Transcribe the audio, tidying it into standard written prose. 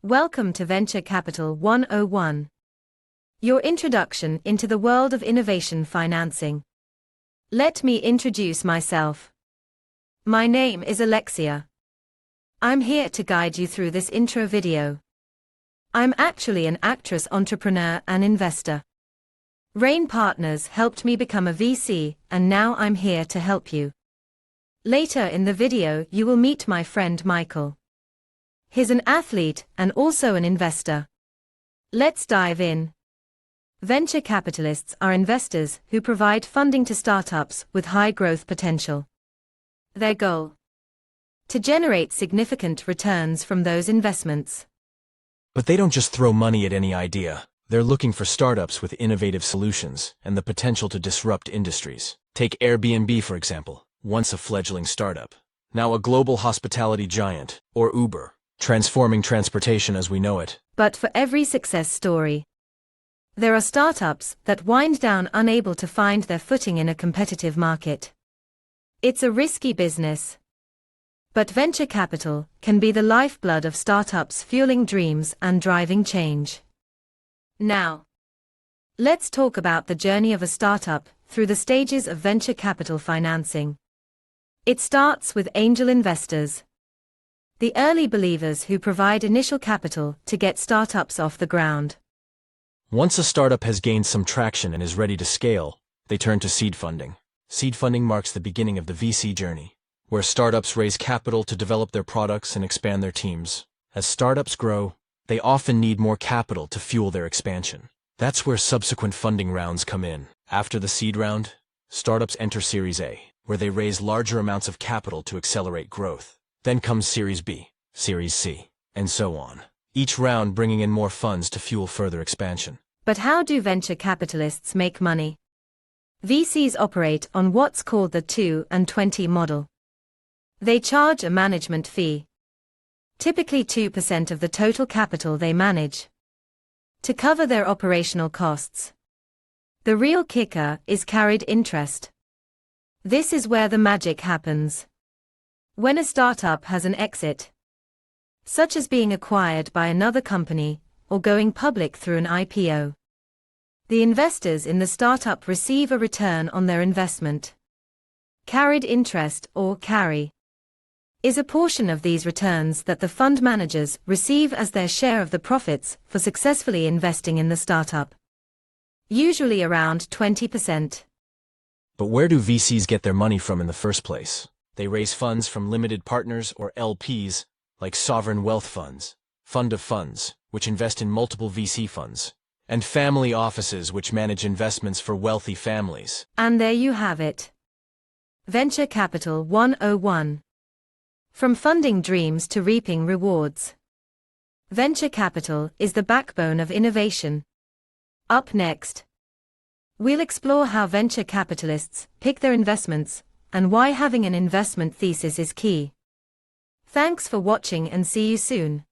Welcome to Venture Capital 101, your introduction into the world of innovation financing. Let me introduce myself. My name is Alexia. I'm here to guide you through this intro video. I'm actually an actress, entrepreneur, and investor. Rain Partners helped me become a VC, and now I'm here to help you. Later in the video, you will meet my friend Michael. He's an athlete and also an investor. Let's dive in. Venture capitalists are investors who provide funding to startups with high growth potential. Their goal? To generate significant returns from those investments. But they don't just throw money at any idea. They're looking for startups with innovative solutions and the potential to disrupt industries. Take Airbnb, for example, once a fledgling startup, now a global hospitality giant, or Uber, transforming transportation as we know it. But for every success story, there are startups that wind down unable to find their footing in a competitive market. It's a risky business. But venture capital can be the lifeblood of startups, fueling dreams and driving change. Now, let's talk about the journey of a startup through the stages of venture capital financing. It starts with angel investors, the early believers who provide initial capital to get startups off the ground. Once a startup has gained some traction and is ready to scale, they turn to seed funding. Seed funding marks the beginning of the VC journey, where startups raise capital to develop their products and expand their teams. As startups grow, they often need more capital to fuel their expansion. That's where subsequent funding rounds come in. After the seed round, startups enter Series A, where they raise larger amounts of capital to accelerate growth. Then comes Series B, Series C, and so on, each round bringing in more funds to fuel further expansion. But how do venture capitalists make money? VCs operate on what's called the 2 and 20 model. They charge a management fee, typically 2% of the total capital they manage, to cover their operational costs. The real kicker is carried interest. This is where the magic happens. When a startup has an exit, such as being acquired by another company or going public through an IPO, the investors in the startup receive a return on their investment. Carried interest, or carry, is a portion of these returns that the fund managers receive as their share of the profits for successfully investing in the startup. Usually around 20%. But where do VCs get their money from in the first place? They raise funds from limited partners, or LPs, like sovereign wealth funds, fund of funds, which invest in multiple VC funds, and family offices which manage investments for wealthy families. And there you have it. Venture Capital 101. From funding dreams to reaping rewards. Venture capital is the backbone of innovation. Up next, we'll explore how venture capitalists pick their investments and why having an investment thesis is key. Thanks for watching and see you soon.